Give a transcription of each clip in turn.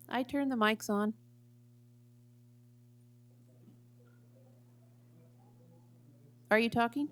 I turned the mics on. Are you talking?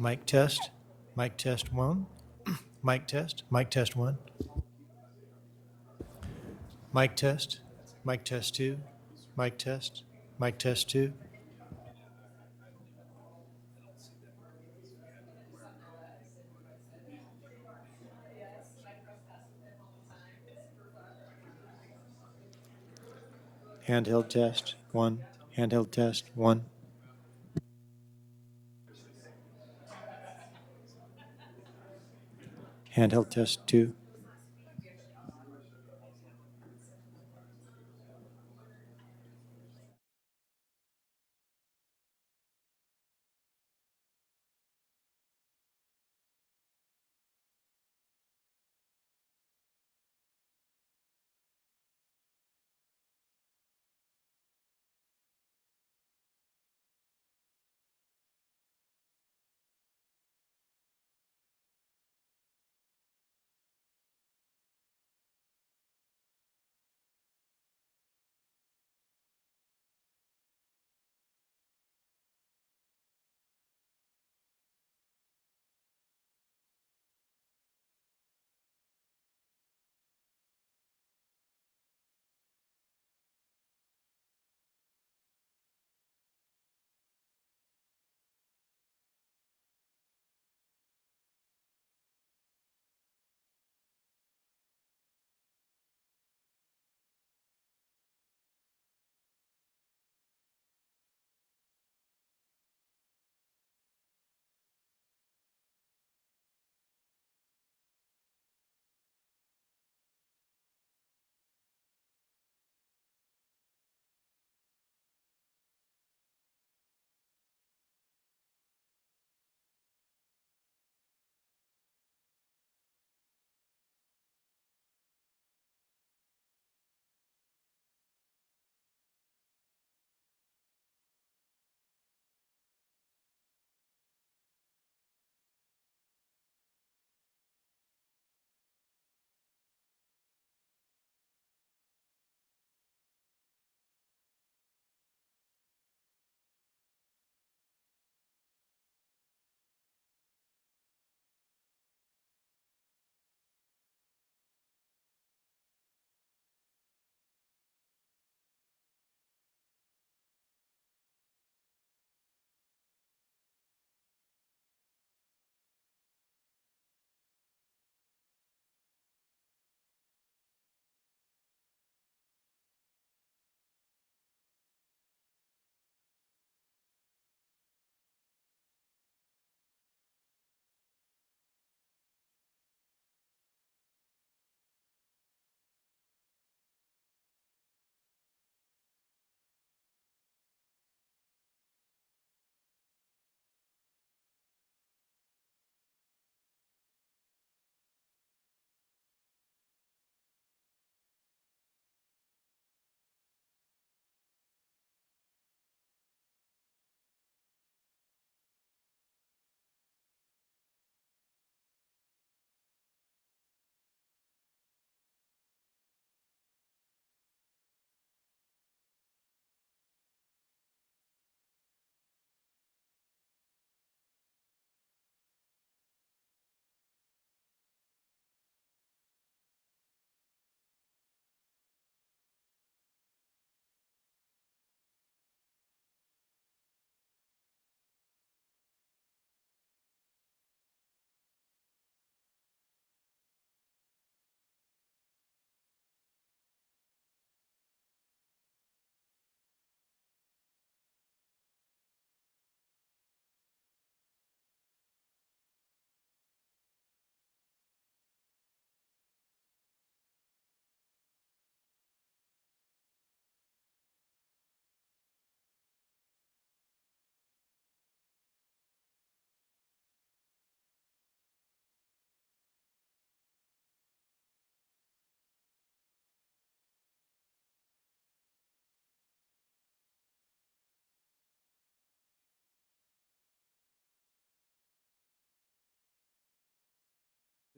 Mic test. Mic test one. Mic test. Mic test one. Mic test. Mic test two. Mic test. Mic test two. Handheld test one. Handheld test one. Handheld test two.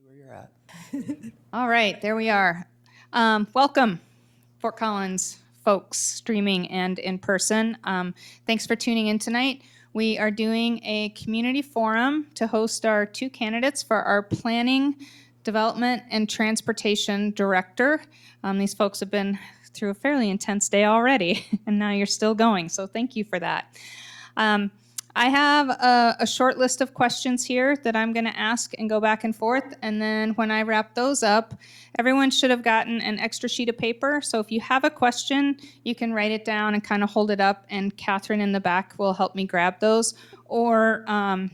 Where you're at. All right, there we are. Welcome, Fort Collins folks, streaming and in person. Thanks for tuning in tonight. We are doing a community forum to host our 2 candidates for our Planning, Development, and Transportation Director. These folks have been through a fairly intense day already, and now you're still going, so thank you for that. I have a short list of questions here that I'm going to ask and go back and forth, and then when I wrap those up, everyone should have gotten an extra sheet of paper, so if you have a question, you can write it down and kind of hold it up, and Catherine in the back will help me grab those, or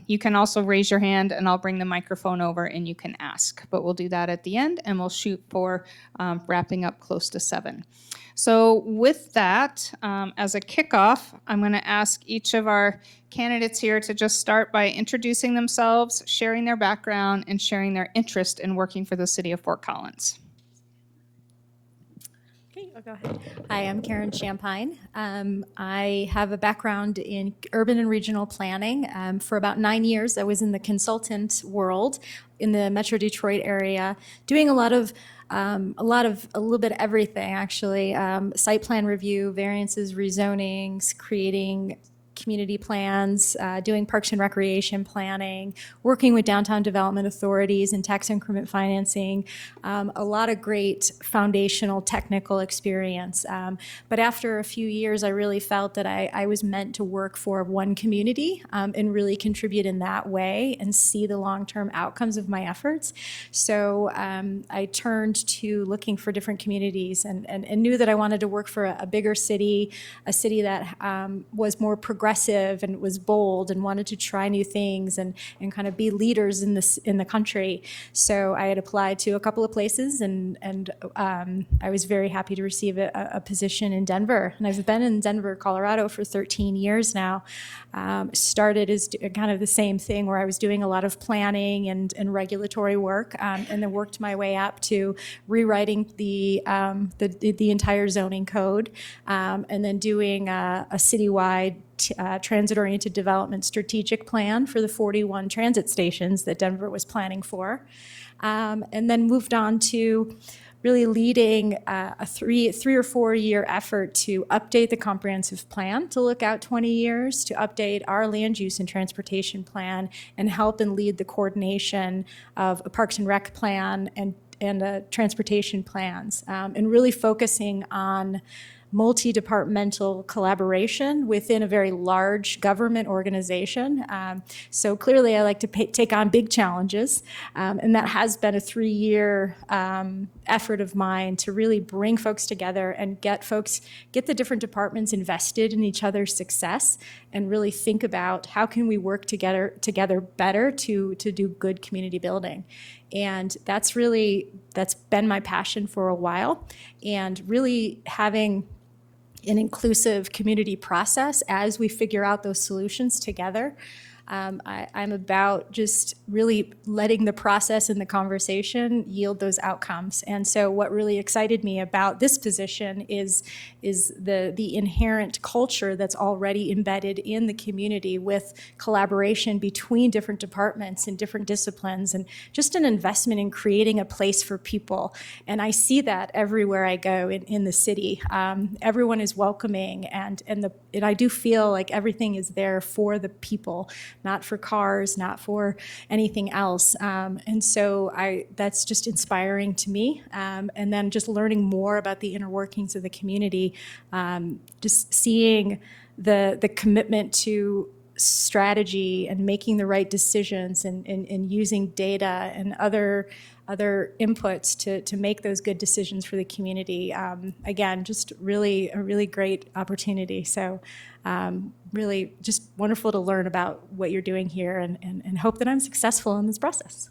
you can also raise your hand and I'll bring the microphone over and you can ask, but we'll do that at the end, and we'll shoot for wrapping up close to 7. So with that, as a kickoff, I'm going to ask each of our candidates here to just start by introducing themselves, sharing their background, and sharing their interest in working for the city of Fort Collins. Okay, I'll go ahead. Hi, I'm Karen Champagne. I have a background in urban and regional planning. For about 9 years, I was in the consultant world in the Metro Detroit area, doing a little bit of everything actually. Site plan review, variances, rezonings, creating community plans, doing parks and recreation planning, working with downtown development authorities and tax increment financing, a lot of great foundational technical experience. But after a few years, I really felt that I was meant to work for one community and really contribute in that way and see the long-term outcomes of my efforts. So I turned to looking for different communities and knew that I wanted to work for a bigger city, a city that was more progressive and was bold and wanted to try new things and kind of be leaders in the country. So I had applied to a couple of places and I was very happy to receive a position in Denver. And I've been in Denver, Colorado for 13 years now. Started as kind of the same thing where I was doing a lot of planning and regulatory work, and then worked my way up to rewriting the entire zoning code, and then doing a citywide transit-oriented development strategic plan for the 41 transit stations that Denver was planning for, and then moved on to really leading a three or 4 year effort to update the comprehensive plan to look out 20 years, to update our land use and transportation plan, and help and lead the coordination of a Parks and Rec plan and transportation plans, and really focusing on multi-departmental collaboration within a very large government organization. So clearly I like to take on big challenges, and that has been a 3-year effort of mine to really bring folks together and get the different departments invested in each other's success and really think about how can we work together better to do good community building. And that's been my passion for a while, and really having an inclusive community process as we figure out those solutions together. I'm about just really letting the process and the conversation yield those outcomes. And so what really excited me about this position is the inherent culture that's already embedded in the community with collaboration between different departments and different disciplines, and just an investment in creating a place for people. And I see that everywhere I go in the city. Everyone is welcoming, and I do feel like everything is there for the people, not for cars, not for anything else. And so that's just inspiring to me. And then just learning more about the inner workings of the community, just seeing the commitment to strategy and making the right decisions and using data and other inputs to make those good decisions for the community. Again, just really a really great opportunity. So really just wonderful to learn about what you're doing here and hope that I'm successful in this process.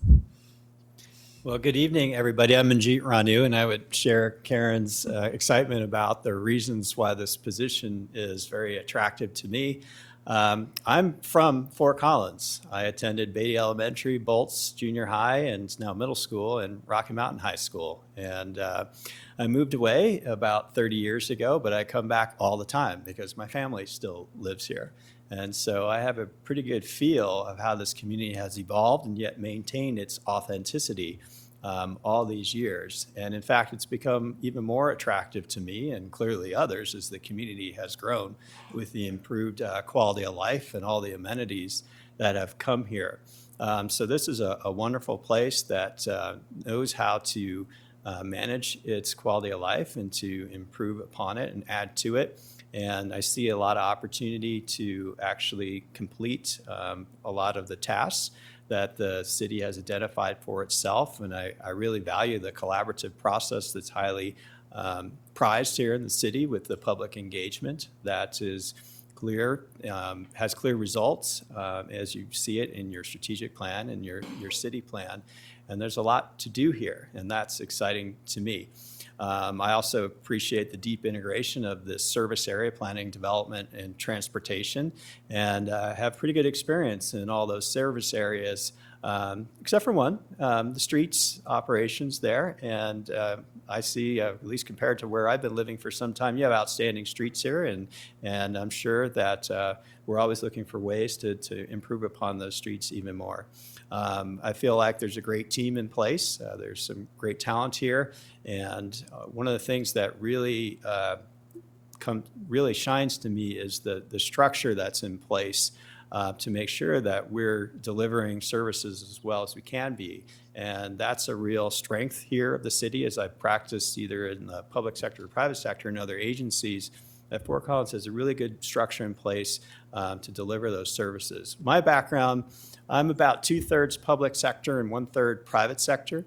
Well, good evening, everybody. I'm Manjeet Ranu, and I would share Karen's excitement about the reasons why this position is very attractive to me. I'm from Fort Collins. I attended Beatty Elementary, Bolts Junior High, and now middle school, and Rocky Mountain High School. And I moved away about 30 years ago, but I come back all the time because my family still lives here. And so I have a pretty good feel of how this community has evolved and yet maintained its authenticity. all these years. And in fact, it's become even more attractive to me and clearly others as the community has grown with the improved quality of life and all the amenities that have come here. So this is a wonderful place that knows how to manage its quality of life and to improve upon it and add to it. And I see a lot of opportunity to actually complete a lot of the tasks that the city has identified for itself. And I really value the collaborative process that's highly prized here in the city with the public engagement that is clear, has clear results as you see it in your strategic plan and your city plan. And there's a lot to do here, and that's exciting to me. I also appreciate the deep integration of this service area planning, development, and transportation, and have pretty good experience in all those service areas, except for one, the streets operations there. And I see, at least compared to where I've been living for some time, you have outstanding streets here, and I'm sure that we're always looking for ways to improve upon those streets even more. I feel like there's a great team in place. There's some great talent here, and one of the things that really really shines to me is the structure that's in place to make sure that we're delivering services as well as we can be. And that's a real strength here of the city as I've practiced either in the public sector or private sector and other agencies, that Fort Collins has a really good structure in place to deliver those services. My background, I'm about 2/3 public sector and 1/3 private sector.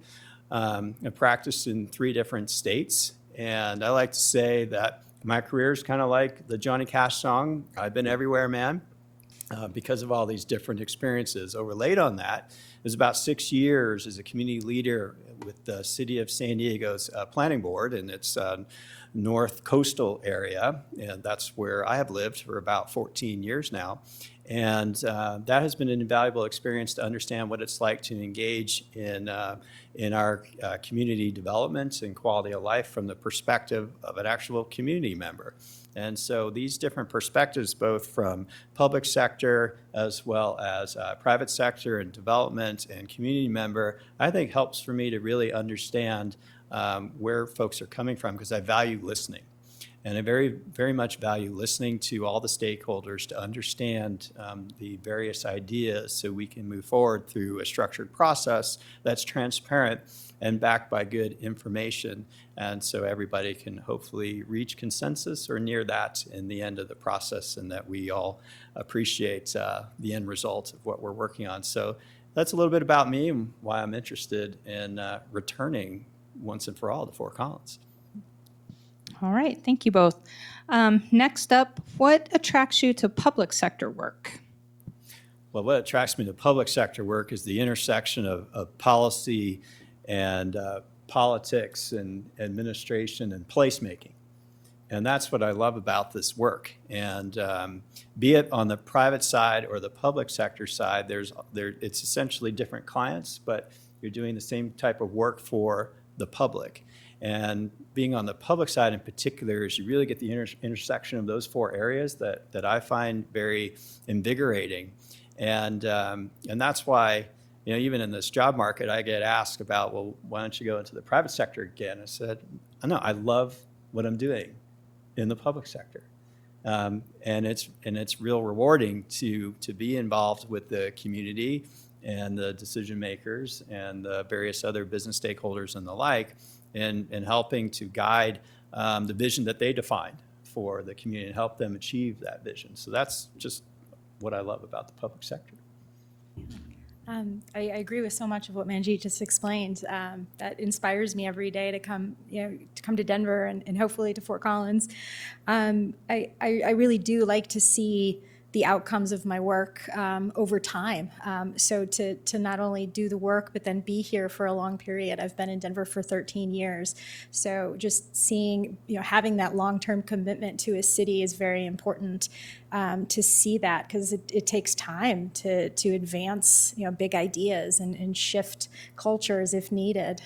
I practiced in 3 different states, and I like to say that my career is kind of like the Johnny Cash song, I've been everywhere, man, because of all these different experiences. Overlaid on that is about 6 years as a community leader with the City of San Diego's Planning Board, and its north coastal area, and that's where I have lived for about 14 years now. And that has been an invaluable experience to understand what it's like to engage in our community development and quality of life from the perspective of an actual community member. And so these different perspectives, both from public sector as well as private sector and development and community member, I think helps for me to really understand where folks are coming from, because I value listening. And I very, very much value listening to all the stakeholders to understand the various ideas so we can move forward through a structured process that's transparent and backed by good information. And so everybody can hopefully reach consensus or near that in the end of the process, and that we all appreciate the end result of what we're working on. So that's a little bit about me and why I'm interested in returning once and for all to Fort Collins. All right, thank you both. Next up, what attracts you to public sector work? Well, what attracts me to public sector work is the intersection of policy and politics and administration and placemaking. And that's what I love about this work. And be it on the private side or the public sector side, it's essentially different clients, but you're doing the same type of work for the public. And being on the public side in particular is you really get the intersection of those 4 areas that I find very invigorating. And that's why, even in this job market, I get asked about, well, why don't you go into the private sector again? I said, no, I love what I'm doing in the public sector. And it's real rewarding to be involved with the community and the decision makers and the various other business stakeholders and the like, and helping to guide the vision that they defined for the community and help them achieve that vision. So that's just what I love about the public sector. I agree with so much of what Manjeet just explained. That inspires me every day to come to Denver and hopefully to Fort Collins. I really do like to see the outcomes of my work over time. So to not only do the work, but then be here for a long period. I've been in Denver for 13 years. So just seeing, having that long-term commitment to a city is very important to see that, because it takes time to advance, big ideas and shift cultures if needed.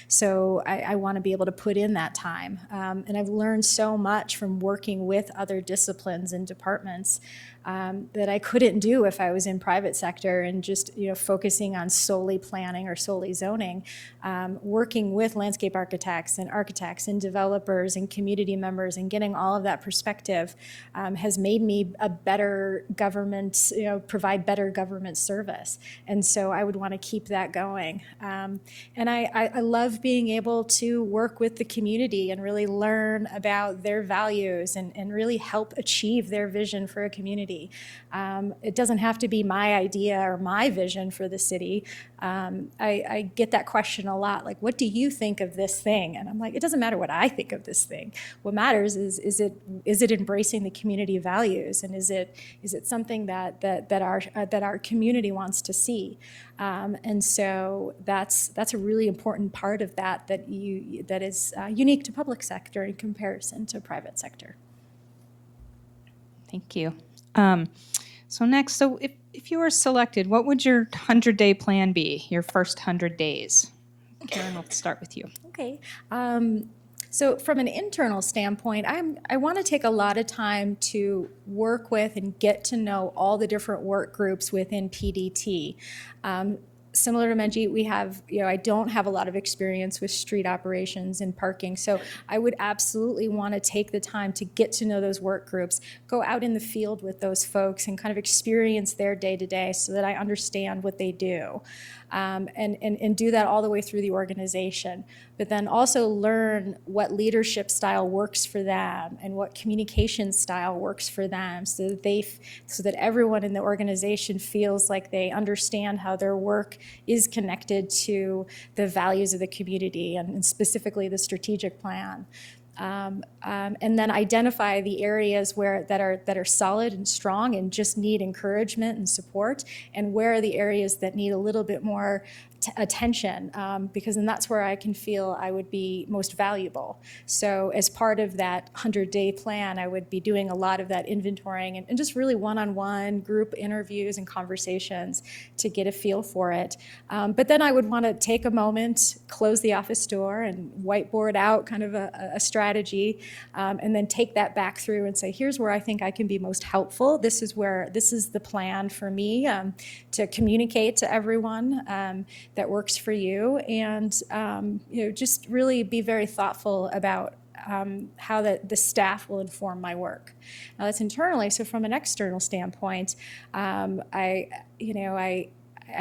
So I want to be able to put in that time. And I've learned so much from working with other disciplines and departments. that I couldn't do if I was in private sector and just focusing on solely planning or solely zoning. Working with landscape architects and developers and community members and getting all of that perspective has made me a better government, provide better government service. And so I would want to keep that going. And I love being able to work with the community and really learn about their values and really help achieve their vision for a community. It doesn't have to be my idea or my vision for the city. I get that question a lot, like, what do you think of this thing? And I'm like, it doesn't matter what I think of this thing. What matters is it embracing the community values, and is it something that our community wants to see? And so that's a really important part of that is unique to public sector in comparison to private sector. Thank you. So next, if you were selected, what would your 100-day plan be, your first 100 days? Karen, we'll start with you. Okay. So from an internal standpoint, I want to take a lot of time to work with and get to know all the different work groups within PDT. Similar to Manjeet, we have, I don't have a lot of experience with street operations and parking, so I would absolutely want to take the time to get to know those work groups, go out in the field with those folks and kind of experience their day-to-day so that I understand what they do. And do that all the way through the organization, but then also learn what leadership style works for them and what communication style works for them, so that everyone in the organization feels like they understand how their work is connected to the values of the community and specifically the strategic plan. And then identify the areas that are solid and strong and just need encouragement and support, and where are the areas that need a little bit more attention, because then that's where I can feel I would be most valuable. So as part of that 100-day plan, I would be doing a lot of that inventorying and just really one-on-one group interviews and conversations to get a feel for it. But then I would want to take a moment, close the office door and whiteboard out kind of a strategy, and then take that back through and say, here's where I think I can be most helpful. This is the plan for me to communicate to everyone that works for you, and just really be very thoughtful about how the staff will inform my work. Now that's internally. So from an external standpoint, I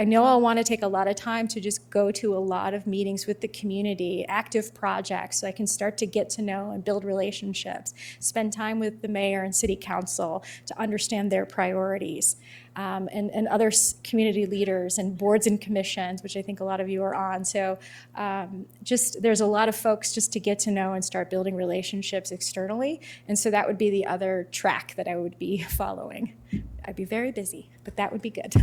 know I'll want to take a lot of time to just go to a lot of meetings with the community, active projects, so I can start to get to know and build relationships, spend time with the mayor and city council to understand their priorities, and other community leaders and boards and commissions, which I think a lot of you are on. So there's a lot of folks just to get to know and start building relationships externally. And so that would be the other track that I would be following. I'd be very busy, but that would be good.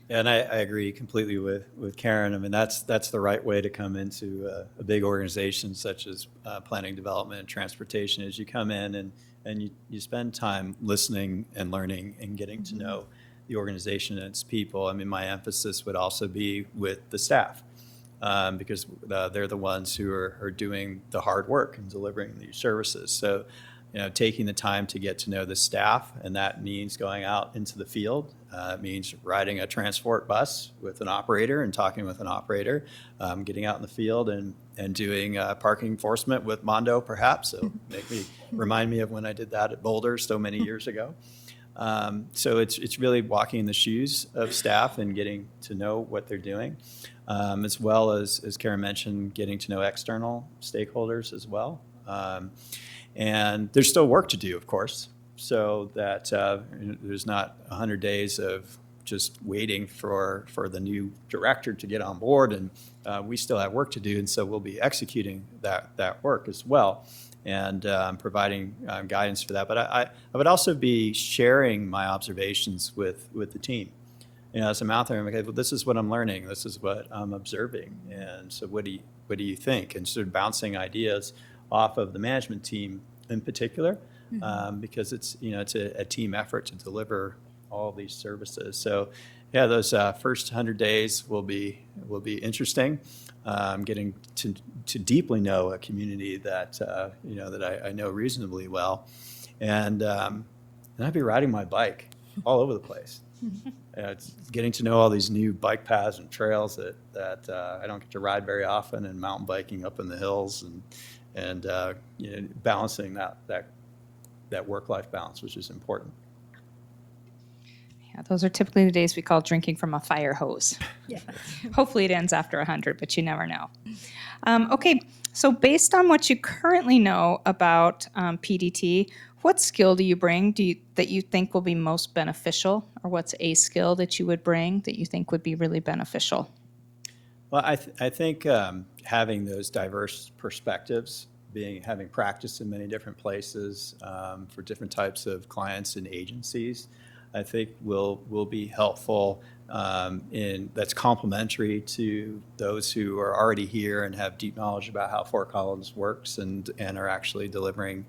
Yeah, and I agree completely with Karen. I mean, that's the right way to come into a big organization such as planning, development, and transportation, is you come in and you spend time listening and learning and getting to know the organization and its people. I mean, my emphasis would also be with the staff, because they're the ones who are doing the hard work and delivering these services. So, taking the time to get to know the staff, and that means going out into the field. It means riding a transport bus with an operator and talking with an operator, getting out in the field and doing parking enforcement with Mondo, perhaps. So remind me of when I did that at Boulder so many years ago. So it's really walking in the shoes of staff and getting to know what they're doing, as well as Karen mentioned, getting to know external stakeholders as well. And there's still work to do, of course, so that there's not 100 days of just waiting for the new director to get on board, and we still have work to do, and so we'll be executing that work as well, and providing guidance for that. But I would also be sharing my observations with the team. As I'm out there, I'm like, well, this is what I'm learning, this is what I'm observing, and so what do you think? And sort of bouncing ideas off of the management team in particular, because it's a team effort to deliver all of these services. So yeah, those first 100 days will be interesting. Getting to deeply know a community that that I know reasonably well, and then I'd be riding my bike all over the place. It's getting to know all these new bike paths and trails that I don't get to ride very often, and mountain biking up in the hills, and balancing that work-life balance, which is important. Yeah, those are typically the days we call drinking from a fire hose. Yeah. Hopefully it ends after 100, but you never know. Okay, so based on what you currently know about PDT, what skill do you bring that you think will be most beneficial? Or what's a skill that you would bring that you think would be really beneficial? Well, I think having those diverse perspectives, having practiced in many different places for different types of clients and agencies, I think will be helpful that's complementary to those who are already here and have deep knowledge about how Fort Collins works and are actually delivering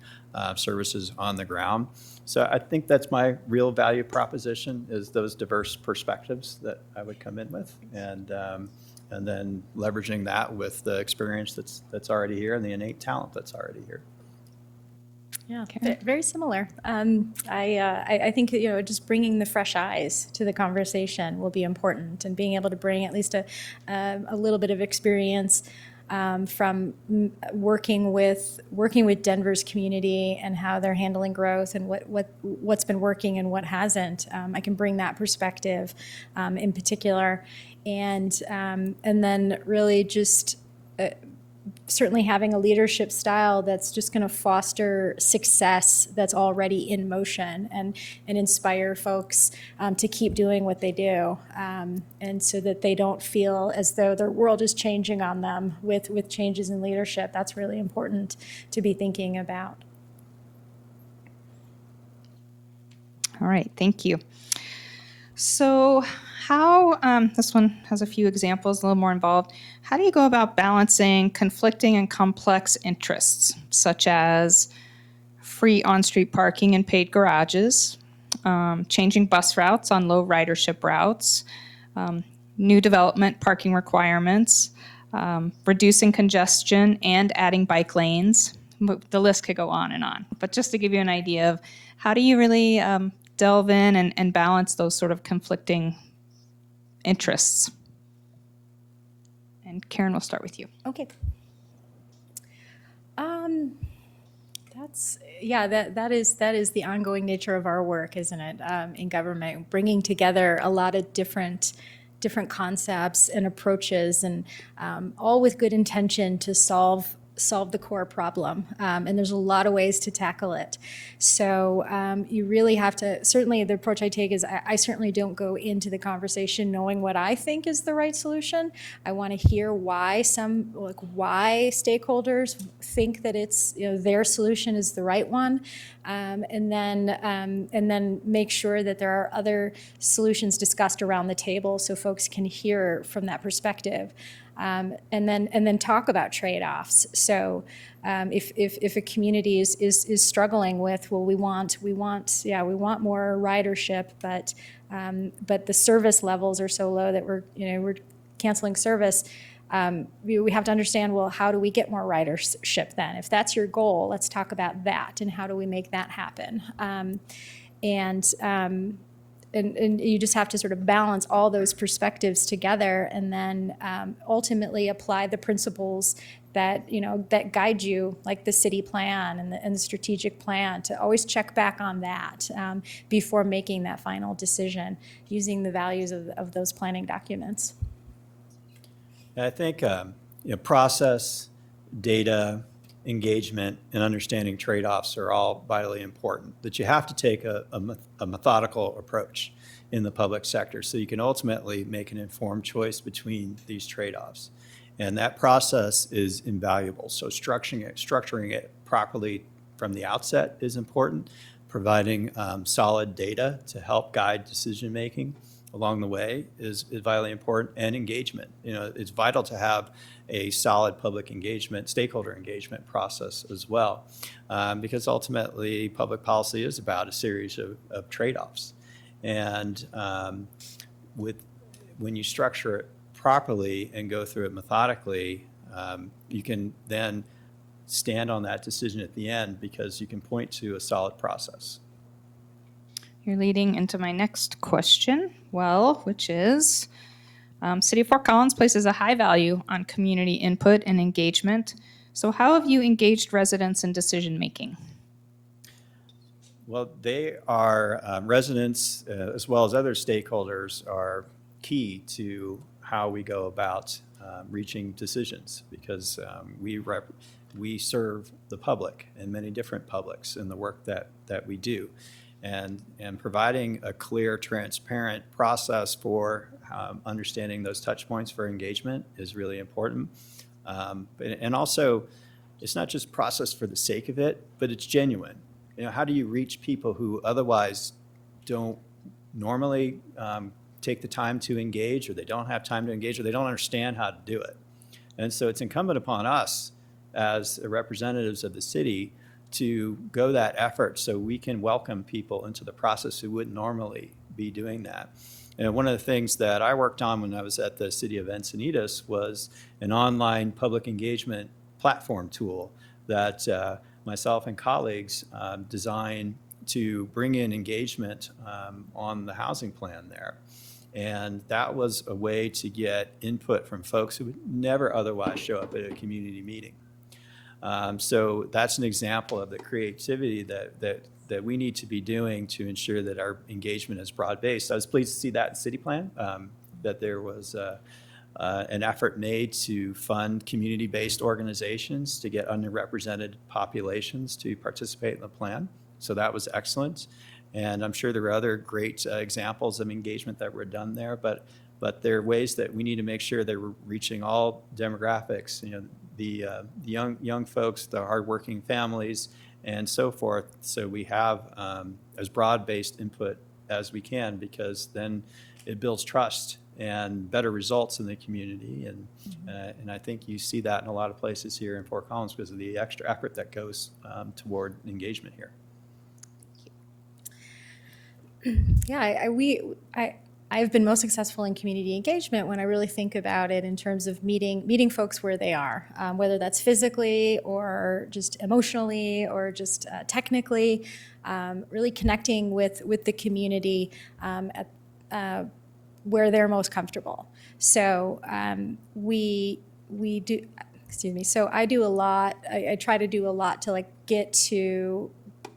services on the ground. So I think that's my real value proposition, is those diverse perspectives that I would come in with, and then leveraging that with the experience that's already here and the innate talent that's already here. Yeah, very similar. I think just bringing the fresh eyes to the conversation will be important, and being able to bring at least a little bit of experience from working with Denver's community and how they're handling growth and what's been working and what hasn't. I can bring that perspective in particular, and then really just. Certainly having a leadership style that's just going to foster success that's already in motion and inspire folks to keep doing what they do, and so that they don't feel as though their world is changing on them with changes in leadership. That's really important to be thinking about. All right, thank you. So how, this one has a few examples, a little more involved. How do you go about balancing conflicting and complex interests, such as free on-street parking and paid garages, changing bus routes on low ridership routes, new development parking requirements, reducing congestion and adding bike lanes? The list could go on and on. But just to give you an idea of how do you really delve in and balance those sort of conflicting interests. And Karen, we'll start with you. Okay. That is the ongoing nature of our work, isn't it? In government, bringing together a lot of different concepts and approaches, and all with good intention to solve the core problem. And there's a lot of ways to tackle it. So you really have to, certainly the approach I take is I certainly don't go into the conversation knowing what I think is the right solution. I want to hear why why stakeholders think that it's, their solution is the right one. And then make sure that there are other solutions discussed around the table so folks can hear from that perspective. And then talk about trade-offs. So if a community is struggling with, well, we want more ridership, but the service levels are so low that we're canceling service. We have to understand, well, how do we get more ridership then? If that's your goal, let's talk about that and how do we make that happen. And you just have to sort of balance all those perspectives together, and then ultimately apply the principles that guide you, like the city plan and the strategic plan, to always check back on that before making that final decision, using the values of those planning documents. I think process, data, engagement, and understanding trade-offs are all vitally important, that you have to take a methodical approach in the public sector so you can ultimately make an informed choice between these trade-offs. And that process is invaluable. So structuring it properly from the outset is important. Providing solid data to help guide decision-making along the way is vitally important, and engagement. It's vital to have a solid public engagement, stakeholder engagement process as well, because ultimately public policy is about a series of trade-offs. And when you structure it properly and go through it methodically, you can then stand on that decision at the end because you can point to a solid process. You're leading into my next question, which is City of Fort Collins places a high value on community input and engagement. So how have you engaged residents in decision making? Well, they are residents as well as other stakeholders are key to how we go about reaching decisions because we serve the public and many different publics in the work that we do. And providing a clear, transparent process for understanding those touch points for engagement is really important. And also, it's not just process for the sake of it, but it's genuine. How do you reach people who otherwise don't normally take the time to engage, or they don't have time to engage, or they don't understand how to do it? And so it's incumbent upon us as representatives of the city to go that effort so we can welcome people into the process who wouldn't normally be doing that. And one of the things that I worked on when I was at the city of Encinitas was an online public engagement platform tool that myself and colleagues designed to bring in engagement on the housing plan there. And that was a way to get input from folks who would never otherwise show up at a community meeting. So that's an example of the creativity that we need to be doing to ensure that our engagement is broad-based. I was pleased to see that in City Plan, that there was an effort made to fund community-based organizations to get underrepresented populations to participate in the plan. So that was excellent. And I'm sure there are other great examples of engagement that were done there, but there are ways that we need to make sure that we're reaching all demographics, the young folks, the hardworking families, and so forth. So we have as broad-based input as we can, because then it builds trust and better results in the community. And I think you see that in a lot of places here in Fort Collins because of the extra effort that goes toward engagement here. Yeah, I've been most successful in community engagement when I really think about it in terms of meeting folks where they are, whether that's physically or just emotionally or just technically, really connecting with the community at where they're most comfortable. So we do. Excuse me. So I do a lot. I try to do a lot to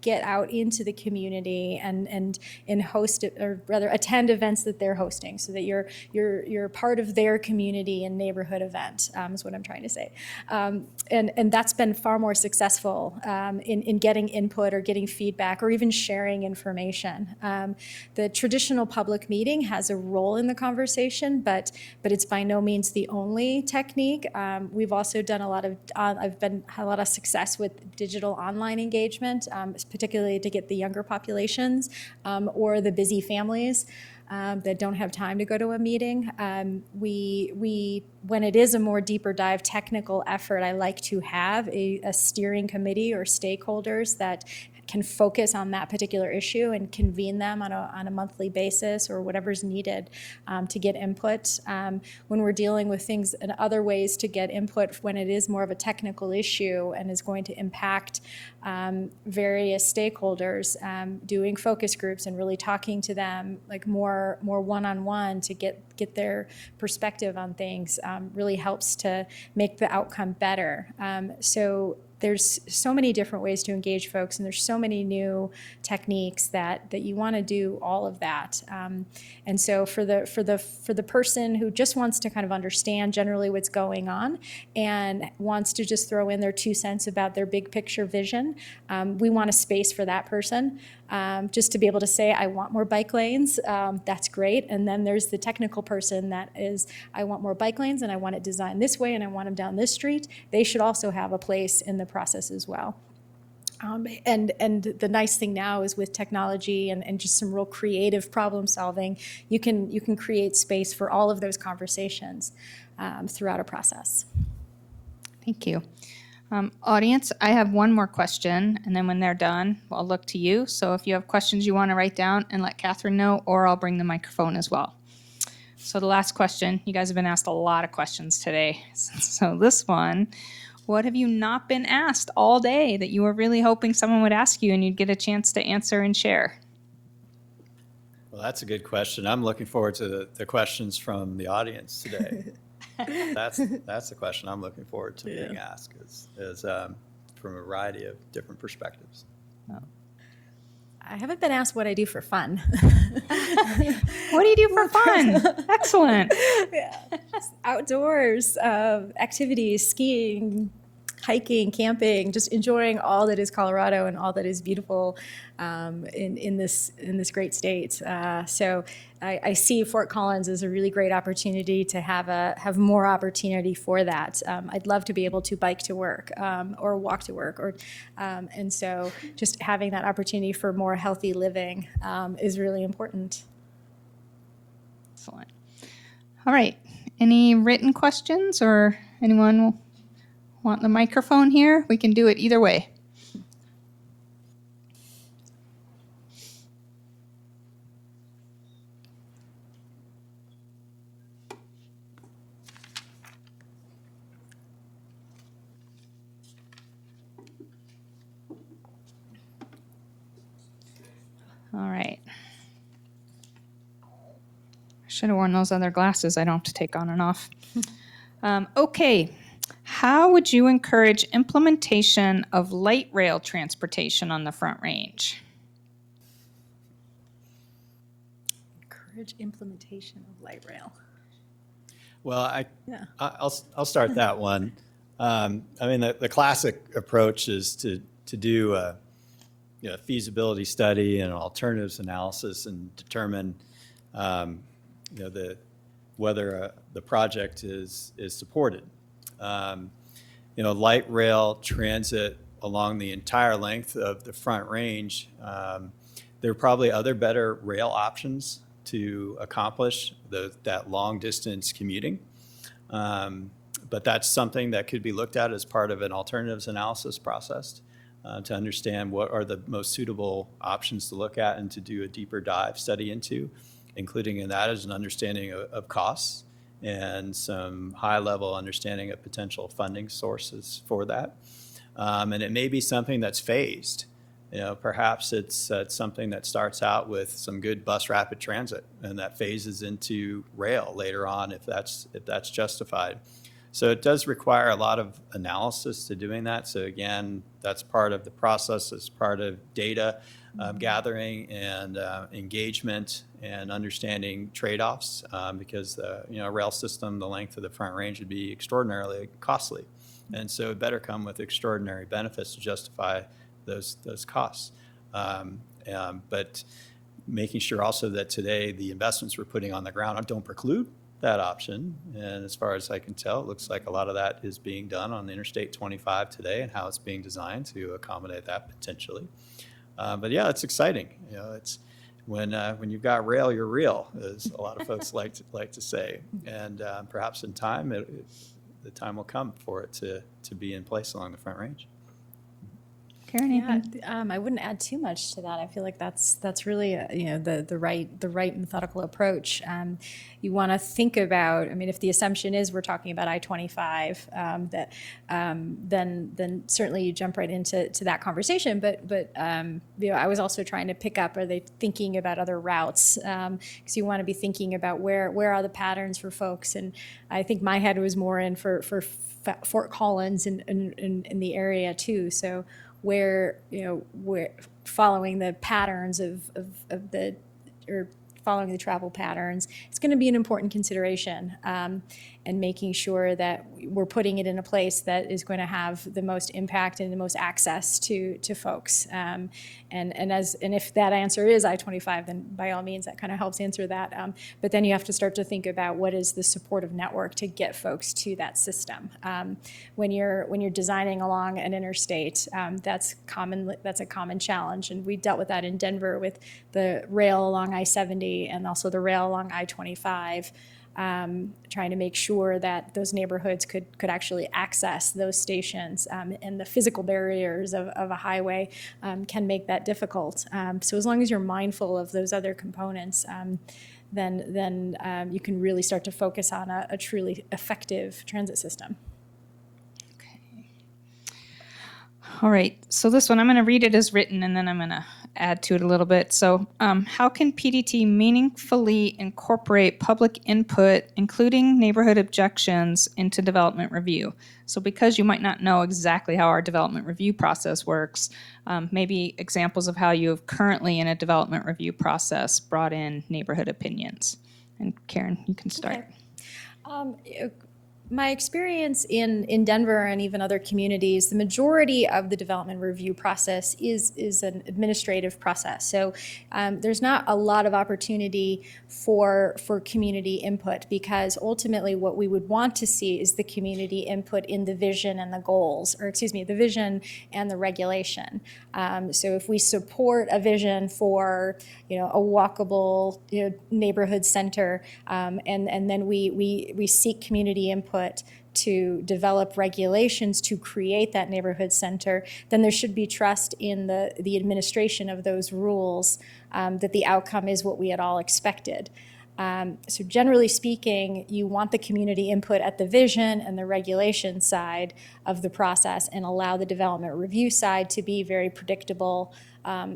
get out into the community and host or rather attend events that they're hosting, so that you're part of their community and neighborhood event, is what I'm trying to say. And that's been far more successful in getting input or getting feedback or even sharing information. The traditional public meeting has a role in the conversation, but it's by no means the only technique. We've also done a lot of had a lot of success with digital online engagement, particularly to get the younger populations or the busy families that don't have time to go to a meeting. We when it is a more deeper dive technical effort, I like to have a steering committee or stakeholders that can focus on that particular issue and convene them on a monthly basis or whatever's needed to get input. When we're dealing with things and other ways to get input when it is more of a technical issue and is going to impact various stakeholders, doing focus groups and really talking to them like more one-on-one to get their perspective on things really helps to make the outcome better. So there's so many different ways to engage folks, and there's so many new techniques that you want to do all of that. And so for the person who just wants to kind of understand generally what's going on and wants to just throw in their 2 cents about their big picture vision, we want a space for that person. Just to be able to say, I want more bike lanes, that's great. And then there's the technical person that is, I want more bike lanes and I want it designed this way and I want them down this street. They should also have a place in the process as well. And the nice thing now is with technology and just some real creative problem solving, you can create space for all of those conversations throughout a process. Thank you. Audience, I have one more question, and then when they're done, I'll look to you. So if you have questions you want to write down and let Catherine know, or I'll bring the microphone as well. So the last question, you guys have been asked a lot of questions today. So this one, what have you not been asked all day that you were really hoping someone would ask you and you'd get a chance to answer and share? Well, that's a good question. I'm looking forward to the questions from the audience today. That's the question I'm looking forward to being asked is from a variety of different perspectives. I haven't been asked what I do for fun. What do you do for fun? Excellent. Outdoors, activities, skiing, hiking, camping, just enjoying all that is Colorado and all that is beautiful in this great state. So I see Fort Collins as a really great opportunity to have more opportunity for that. I'd love to be able to bike to work or walk to work, and so just having that opportunity for more healthy living is really important. Excellent. All right. Any written questions or anyone want the microphone here? We can do it either way. All right. I should have worn those other glasses. I don't have to take on and off. Okay. How would you encourage implementation of light rail transportation on the Front Range? Encourage implementation of light rail. Well, I'll start that one. I mean, the classic approach is to do a feasibility study and an alternatives analysis and determine whether the project is supported. Light rail transit along the entire length of the Front Range. There are probably other better rail options to accomplish that long distance commuting. But that's something that could be looked at as part of an alternatives analysis process to understand what are the most suitable options to look at and to do a deeper dive study into, including in that as an understanding of costs and some high-level understanding of potential funding sources for that. And it may be something that's phased. Perhaps it's something that starts out with some good bus rapid transit and that phases into rail later on if that's justified. So it does require a lot of analysis to doing that. So again, that's part of the process. It's part of data gathering and engagement and understanding trade-offs because the rail system, the length of the Front Range would be extraordinarily costly. And so it better come with extraordinary benefits to justify those costs. But making sure also that today the investments we're putting on the ground don't preclude that option. And as far as I can tell, it looks like a lot of that is being done on Interstate 25 today and how it's being designed to accommodate that potentially. But yeah, it's exciting. It's when you've got rail, you're real, as a lot of folks like to say. And perhaps in time, the time will come for it to be in place along the Front Range. Karen, anything? I wouldn't add too much to that. I feel like that's really the right methodical approach. You want to think about. I mean, if the assumption is we're talking about I-25, then certainly you jump right into that conversation. But I was also trying to pick up. Are they thinking about other routes? Because you want to be thinking about where are the patterns for folks. And I think my head was more in for Fort Collins and in the area too. So where following the patterns following the travel patterns, it's going to be an important consideration, and making sure that we're putting it in a place that is going to have the most impact and the most access to folks. And if that answer is I-25, then by all means that kind of helps answer that. But then you have to start to think about what is the supportive network to get folks to that system. When you're designing along an interstate, that's a common challenge, and we dealt with that in Denver with the rail along I-70 and also the rail along I-25. Trying to make sure that those neighborhoods could actually access those stations, and the physical barriers of a highway can make that difficult. So as long as you're mindful of those other components, then you can really start to focus on a truly effective transit system. Okay. All right, so this one, I'm going to read it as written and then I'm going to add to it a little bit. So, how can PDT meaningfully incorporate public input, including neighborhood objections, into development review? So, because you might not know exactly how our development review process works, maybe examples of how you have currently in a development review process brought in neighborhood opinions. And Karen, you can start. Okay. My experience in Denver and even other communities, the majority of the development review process is an administrative process. So there's not a lot of opportunity for community input, because ultimately what we would want to see is the community input in the vision and the goals, or excuse me, the vision and the regulation. So if we support a vision for a walkable neighborhood center, and then we seek community input to develop regulations to create that neighborhood center, then there should be trust in the administration of those rules, that the outcome is what we had all expected. So generally speaking, you want the community input at the vision and the regulation side of the process, and allow the development review side to be very predictable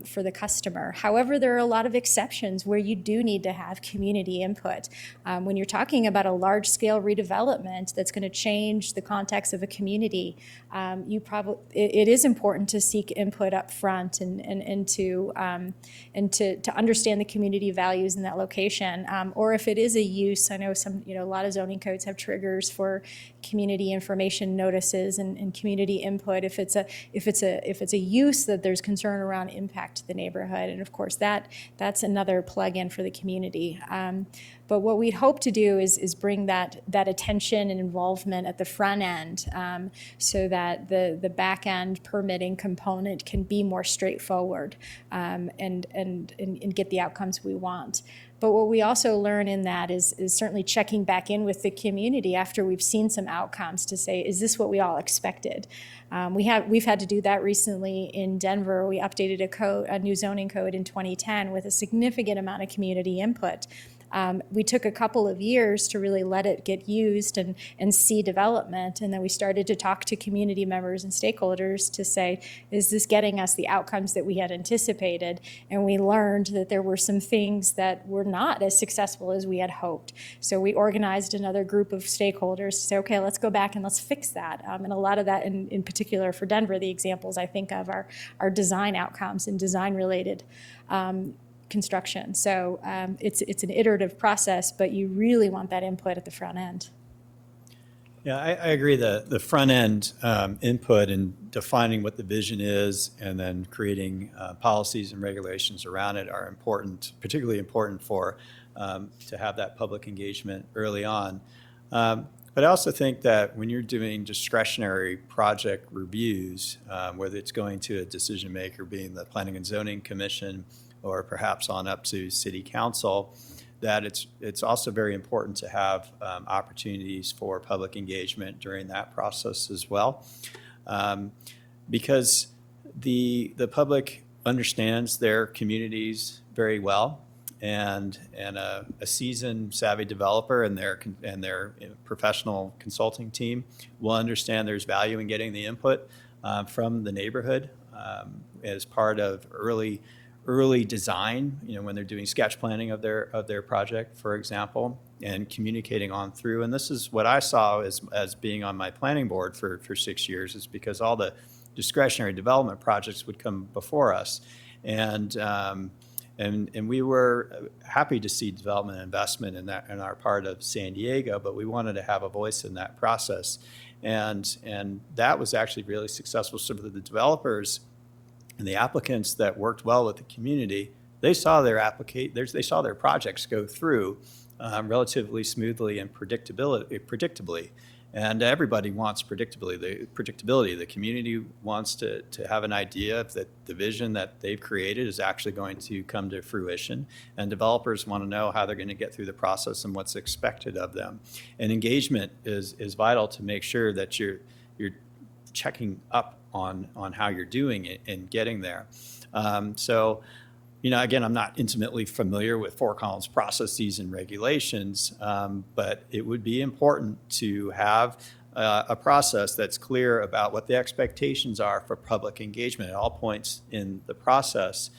for the customer. However, there are a lot of exceptions where you do need to have community input. When you're talking about a large-scale redevelopment that's going to change the context of a community, it is important to seek input up front and to understand the community values in that location. Or if it is a use, I know a lot of zoning codes have triggers for community information notices and community input if it's a use that there's concern around impact to the neighborhood. And of course that's another plug-in for the community. But what we'd hope to do is bring that attention and involvement at the front end, so that the back end permitting component can be more straightforward, and get the outcomes we want. But what we also learn in that is certainly checking back in with the community after we've seen some outcomes to say, is this what we all expected? We've had to do that recently in Denver. We updated a new zoning code in 2010 with a significant amount of community input. We took a couple of years to really let it get used and see development, and then we started to talk to community members and stakeholders to say, is this getting us the outcomes that we had anticipated? And we learned that there were some things that were not as successful as we had hoped. So we organized another group of stakeholders to say, okay, let's go back and let's fix that. And a lot of that, in particular for Denver, the examples I think of are design outcomes and design-related construction. So it's an iterative process, but you really want that input at the front end. Yeah, I agree. The front end input in defining what the vision is and then creating policies and regulations around it are important, particularly important for to have that public engagement early on. But I also think that when you're doing discretionary project reviews, whether it's going to a decision maker being the Planning and Zoning Commission or perhaps on up to City Council, that it's also very important to have opportunities for public engagement during that process as well, because the public understands their communities very well, and a seasoned, savvy developer and their professional consulting team will understand there's value in getting the input from the neighborhood as part of early design, when they're doing sketch planning of their project, for example, and communicating on through. And this is what I saw as being on my planning board for 6 years, is because all the discretionary development projects would come before us. And we were happy to see development and investment in our part of San Diego, but we wanted to have a voice in that process. And that was actually really successful. So for the developers and the applicants that worked well with the community, they saw their projects go through relatively smoothly and predictably. And everybody wants predictability. The community wants to have an idea that the vision that they've created is actually going to come to fruition. And developers want to know how they're going to get through the process and what's expected of them. And engagement is vital to make sure that you're checking up on how you're doing it and getting there. So, again, I'm not intimately familiar with Fort Collins processes and regulations, but it would be important to have a process that's clear about what the expectations are for public engagement at all points in the process.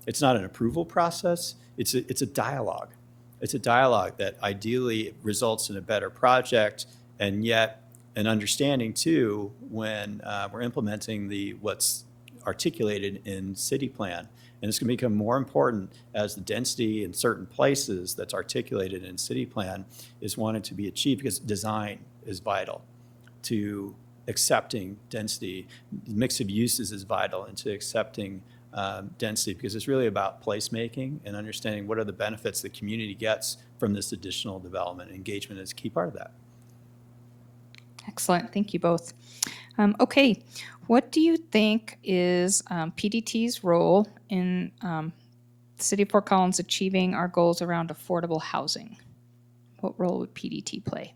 It's not an approval process, it's a dialogue. It's a dialogue that ideally results in a better project, and yet an understanding too when we're implementing what's articulated in city plan. And it's going to become more important as the density in certain places that's articulated in city plan is wanted to be achieved, because design is vital to accepting density. Mix of uses is vital into accepting density, because it's really about placemaking and understanding what are the benefits the community gets from this additional development. Engagement is a key part of that. Excellent. Thank you both. Okay, what do you think is PDT's role in the City of Fort Collins achieving our goals around affordable housing? What role would PDT play?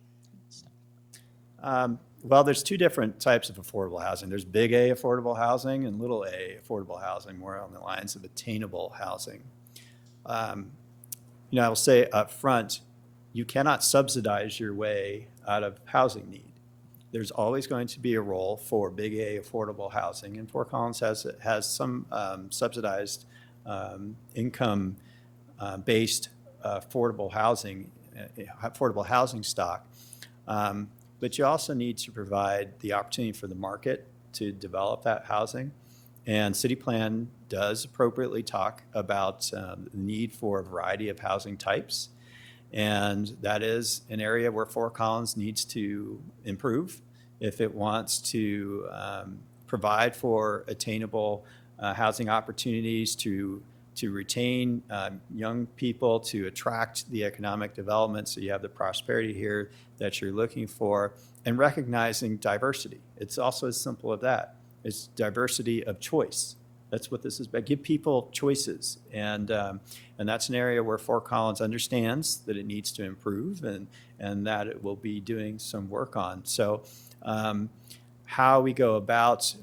Well, there's two different types of affordable housing. There's big A affordable housing and little a affordable housing, more on the lines of attainable housing. I will say up front, you cannot subsidize your way out of housing need. There's always going to be a role for big A affordable housing, and Fort Collins has some subsidized income-based affordable housing stock. But you also need to provide the opportunity for the market to develop that housing. And City Plan does appropriately talk about the need for a variety of housing types. And that is an area where Fort Collins needs to improve if it wants to provide for attainable housing opportunities, to retain young people, to attract the economic development so you have the prosperity here that you're looking for, and recognizing diversity. It's also as simple as that. It's diversity of choice. That's what this is about. Give people choices. And that's an area where Fort Collins understands that it needs to improve, and that it will be doing some work on. So how we go about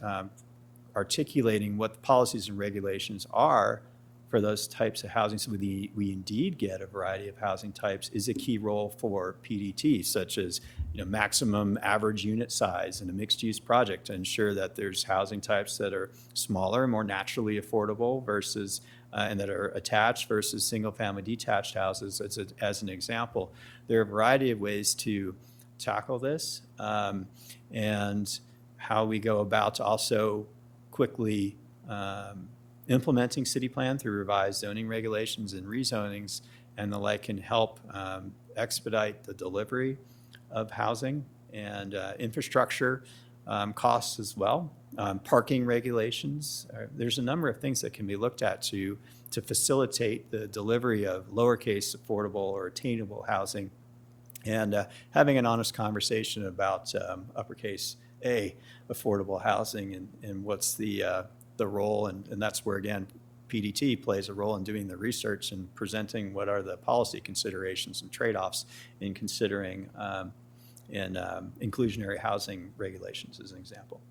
articulating what the policies and regulations are for those types of housing, so we indeed get a variety of housing types, is a key role for PDT, such as maximum average unit size in a mixed-use project to ensure that there's housing types that are smaller, more naturally affordable versus and that are attached versus single-family detached houses, as an example. There are a variety of ways to tackle this, and how we go about also quickly implementing city plan through revised zoning regulations and rezonings and the like can help expedite the delivery of housing and infrastructure costs as well. Parking regulations. There's a number of things that can be looked at to facilitate the delivery of lowercase affordable or attainable housing, and having an honest conversation about uppercase A affordable housing and what's the role, and that's where, again, PDT plays a role in doing the research and presenting what are the policy considerations and trade-offs in considering inclusionary housing regulations, as an example.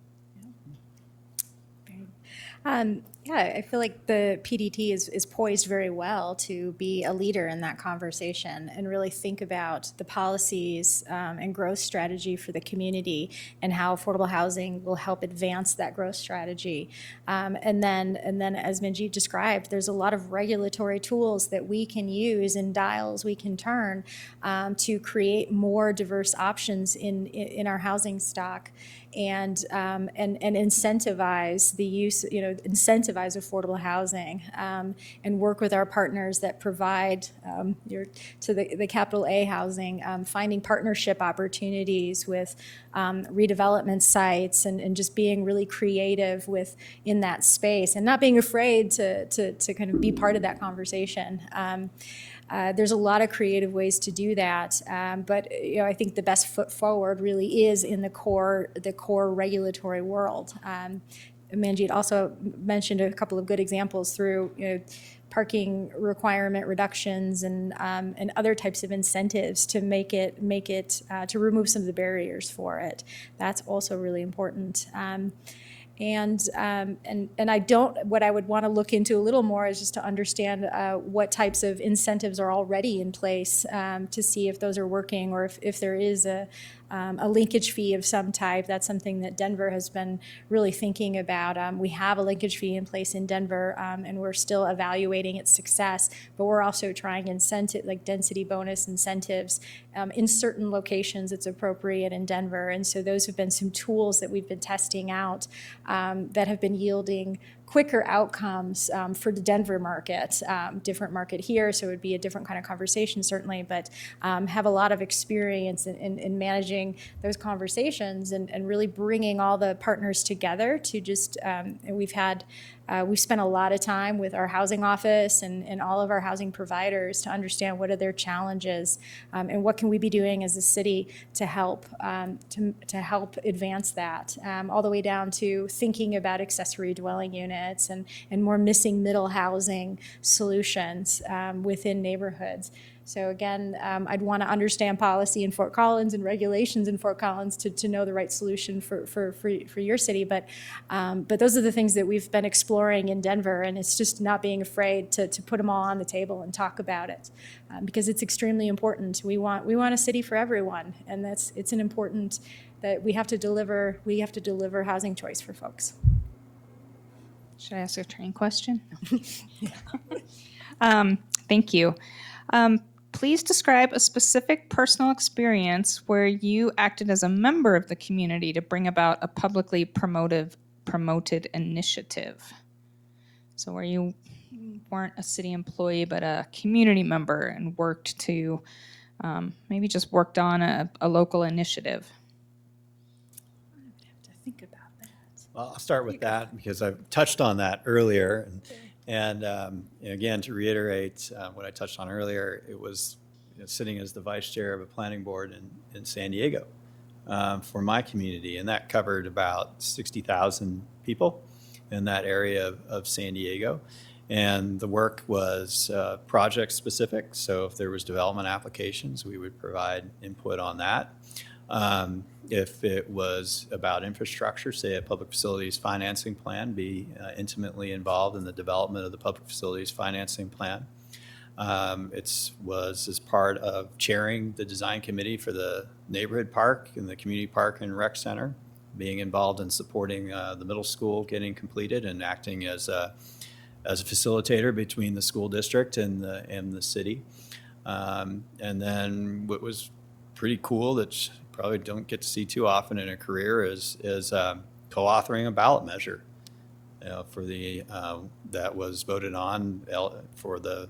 Yeah, I feel like the PDT is poised very well to be a leader in that conversation and really think about the policies and growth strategy for the community and how affordable housing will help advance that growth strategy. And then, as Manjeet described, there's a lot of regulatory tools that we can use and dials we can turn to create more diverse options in our housing stock. And incentivize the use, incentivize affordable housing, and work with our partners that provide to the capital A housing, finding partnership opportunities with redevelopment sites, and just being really creative in that space and not being afraid to kind of be part of that conversation. There's a lot of creative ways to do that, but I think the best foot forward really is in the core regulatory world. Manjeet also mentioned a couple of good examples through parking requirement reductions and other types of incentives to make it to remove some of the barriers for it. That's also really important. And what I would want to look into a little more is just to understand what types of incentives are already in place to see if those are working, or if there is a a linkage fee of some type. That's something that Denver has been really thinking about. We have a linkage fee in place in Denver, and we're still evaluating its success, but we're also trying incentive, like density bonus incentives in certain locations it's appropriate in Denver. And so those have been some tools that we've been testing out that have been yielding quicker outcomes for the Denver market. Different market here, so it would be a different kind of conversation certainly, but have a lot of experience in managing those conversations and really bringing all the partners together to just, we've spent a lot of time with our housing office and all of our housing providers to understand what are their challenges and what can we be doing as a city to help advance that, all the way down to thinking about accessory dwelling units and more missing middle housing solutions within neighborhoods. So again, I'd want to understand policy in Fort Collins and regulations in Fort Collins to know the right solution for your city. But those are the things that we've been exploring in Denver, and it's just not being afraid to put them all on the table and talk about it, because it's extremely important. We want a city for everyone, and it's an important that we have to deliver housing choice for folks. Should I ask a train question? Thank you. Please describe a specific personal experience where you acted as a member of the community to bring about a publicly promoted initiative. So where you weren't a city employee, but a community member and worked to maybe just worked on a local initiative. I have to think about that. Well, I'll start with that because I've touched on that earlier. And again, to reiterate what I touched on earlier, it was sitting as the vice chair of a planning board in San Diego for my community. And that covered about 60,000 people in that area of San Diego. And the work was project specific. So if there was development applications, we would provide input on that. If it was about infrastructure, say a public facilities financing plan, be intimately involved in the development of the public facilities financing plan. It was as part of chairing the design committee for the neighborhood park and the community park and rec center, being involved in supporting the middle school getting completed and acting as a facilitator between the school district and the city. And then what was pretty cool that probably don't get to see too often in a career is co-authoring a ballot measure for the that was voted on for the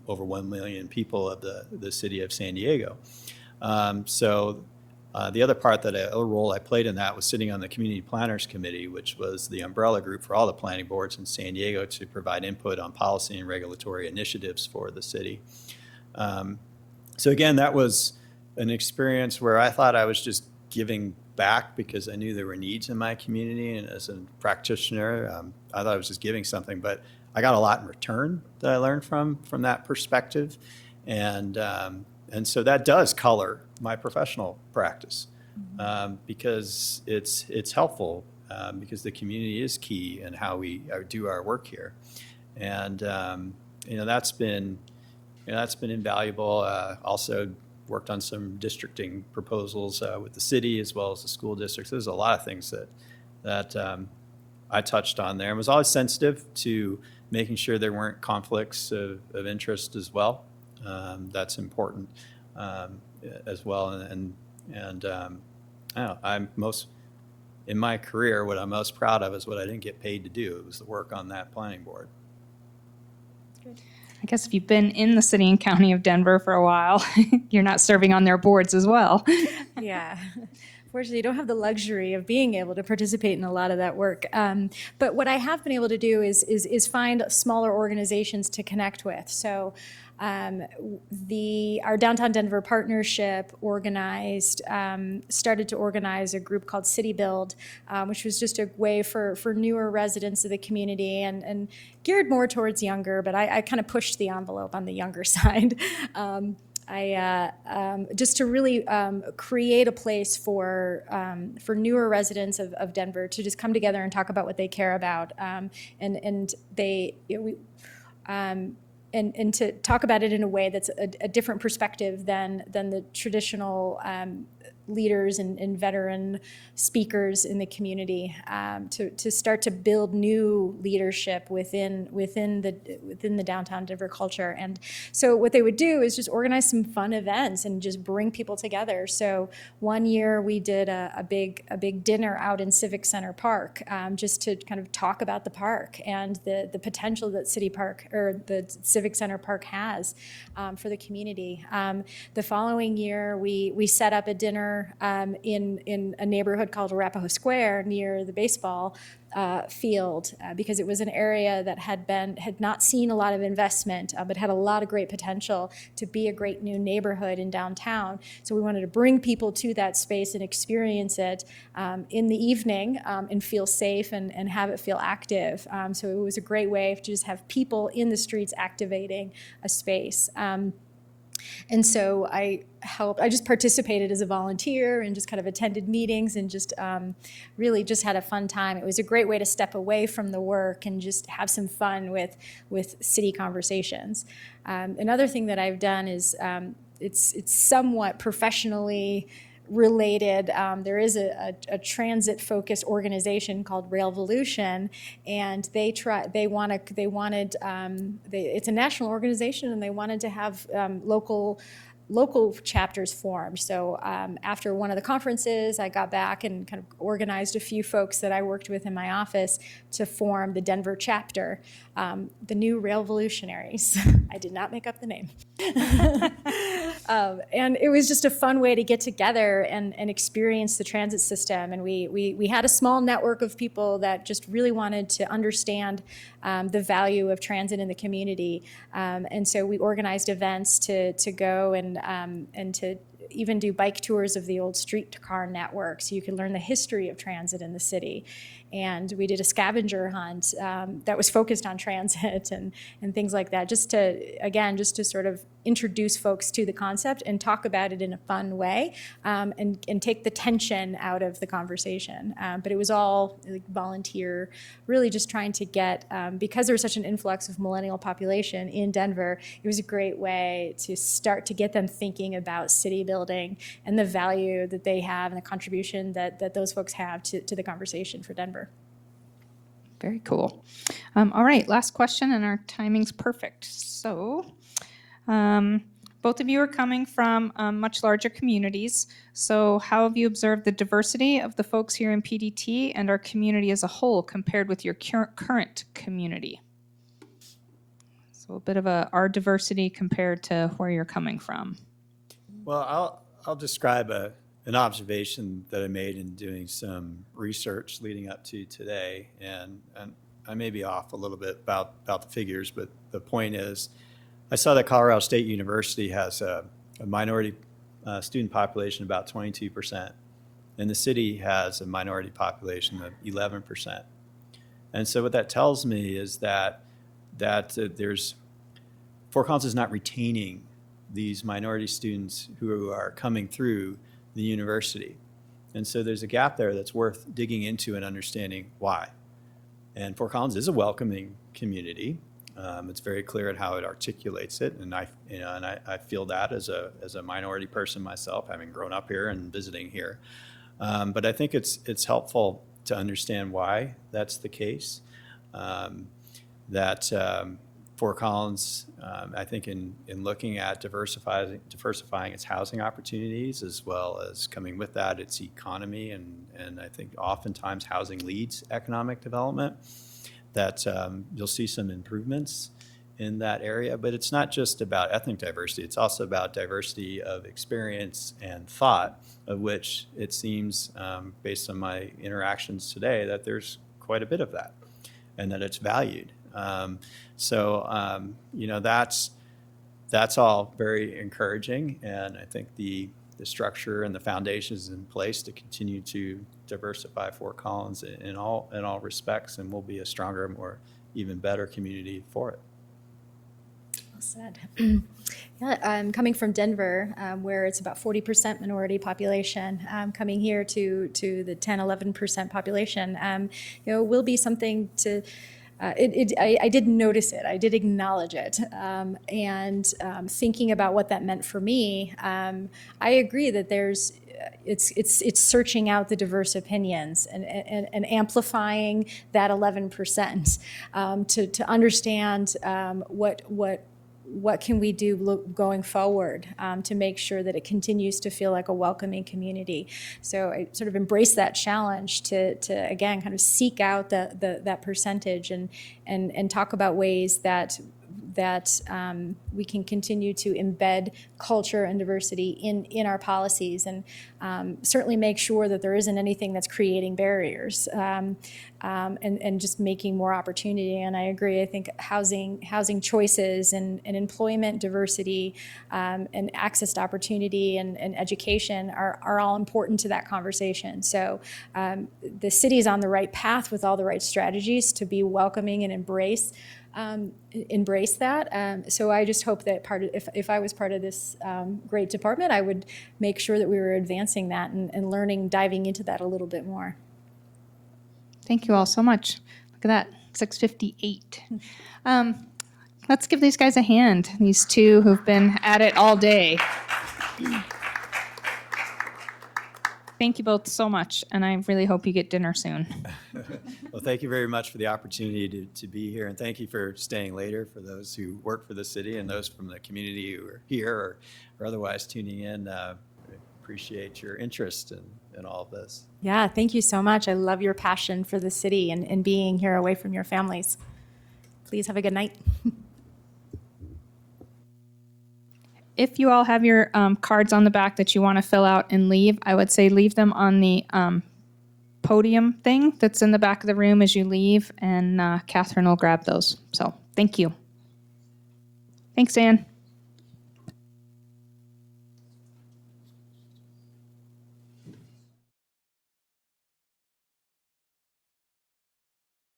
over 1 million people of the city of San Diego. So the other part a role I played in that was sitting on the Community Planners Committee, which was the umbrella group for all the planning boards in San Diego to provide input on policy and regulatory initiatives for the city. So again, that was an experience where I thought I was just giving back because I knew there were needs in my community, and as a practitioner, I thought I was just giving something, but I got a lot in return that I learned from that perspective, and so that does color my professional practice because it's helpful because the community is key in how we do our work here, and that's been invaluable. Also worked on some districting proposals with the city as well as the school districts. There's a lot of things that I touched on there, and was always sensitive to making sure there weren't conflicts of interest as well. That's important as well. And I don't know, in my career, what I'm most proud of is what I didn't get paid to do. It was the work on that planning board. I guess if you've been in the city and county of Denver for a while, you're not serving on their boards as well. Yeah. Fortunately, you don't have the luxury of being able to participate in a lot of that work. But what I have been able to do is find smaller organizations to connect with. So our Downtown Denver Partnership started to organize a group called City Build, which was just a way for newer residents of the community and geared more towards younger, but I kind of pushed the envelope on the younger side. Just to really create a place for newer residents of Denver to just come together and talk about what they care about, and to talk about it in a way that's a different perspective than the traditional leaders and veteran speakers in the community to start to build new leadership within the downtown Denver culture. And so what they would do is just organize some fun events and just bring people together. So one year we did a big dinner out in Civic Center Park, just to kind of talk about the park and the potential that City Park or the Civic Center Park has for the community. The following year we set up a dinner in a neighborhood called Arapahoe Square near the baseball field because it was an area that had not seen a lot of investment, but had a lot of great potential to be a great new neighborhood in downtown. So we wanted to bring people to that space and experience it in the evening and feel safe and have it feel active. So it was a great way to just have people in the streets activating a space. And so I just participated as a volunteer and just kind of attended meetings and just really just had a fun time. It was a great way to step away from the work and just have some fun with city conversations. Another thing that I've done is it's somewhat professionally related. There is a transit-focused organization called Railvolution, and it's a national organization, and they wanted to have local chapters formed. So after one of the conferences, I got back and kind of organized a few folks that I worked with in my office to form the Denver chapter, the New Railvolutionaries. I did not make up the name. And it was just a fun way to get together and experience the transit system. And we had a small network of people that just really wanted to understand the value of transit in the community. And so we organized events to go and to even do bike tours of the old streetcar network so you could learn the history of transit in the city. And we did a scavenger hunt that was focused on transit and things like that, just to sort of introduce folks to the concept and talk about it in a fun way and take the tension out of the conversation. But it was all like volunteer, really just trying to get, because there was such an influx of millennial population in Denver, it was a great way to start to get them thinking about city building and the value that they have and the contribution that those folks have to the conversation for Denver. Very cool. All right, last question, and our timing's perfect. So both of you are coming from much larger communities. So how have you observed the diversity of the folks here in PDT and our community as a whole compared with your current community? So a bit of our diversity compared to where you're coming from. Well, I'll describe an observation that I made in doing some research leading up to today, and I may be off a little bit about the figures, but the point is, I saw that Colorado State University has a minority student population of about 22%, and the city has a minority population of 11%. And so what that tells me is that Fort Collins is not retaining these minority students who are coming through the university. And so there's a gap there that's worth digging into and understanding why. And Fort Collins is a welcoming community. It's very clear at how it articulates it, and I feel that as a minority person myself, having grown up here and visiting here. But I think it's helpful to understand why that's the case. Fort Collins, I think in looking at diversifying its housing opportunities, as well as coming with that its economy, and I think oftentimes housing leads economic development, that you'll see some improvements in that area. But it's not just about ethnic diversity, it's also about diversity of experience and thought, of which it seems, based on my interactions today, that there's quite a bit of that, and that it's valued. That's all very encouraging, and I think the structure and the foundation is in place to continue to diversify Fort Collins in all respects, and we'll be a stronger, more even better community for it. Well said. Yeah, I'm coming from Denver, where it's about 40% minority population. Coming here to the 10-11% population, will be something to I did notice it. I did acknowledge it. Thinking about what that meant for me, I agree that it's searching out the diverse opinions and amplifying that 11% to understand what can we do going forward to make sure that it continues to feel like a welcoming community. So I sort of embrace that challenge to again kind of seek out that percentage and talk about ways that we can continue to embed culture and diversity in our policies, and certainly make sure that there isn't anything that's creating barriers, and just making more opportunity. And I agree. I think housing choices and employment diversity, and access to opportunity and education are all important to that conversation. So the city is on the right path with all the right strategies to be welcoming and embrace that. So I just hope that if I was part of this great department, I would make sure that we were advancing that and learning, diving into that a little bit more. Thank you all so much. Look at that, 6:58. Let's give these guys a hand, these two who've been at it all day. Thank you both so much, and I really hope you get dinner soon. Well, thank you very much for the opportunity to be here, and thank you for staying later for those who work for the city and those from the community who are here or otherwise tuning in. Appreciate your interest in all of this. Yeah, thank you so much. I love your passion for the city and being here away from your families. Please have a good night. If you all have your cards on the back that you want to fill out and leave, I would say leave them on the podium thing that's in the back of the room as you leave, and Catherine will grab those. So thank you. Thanks, Anne.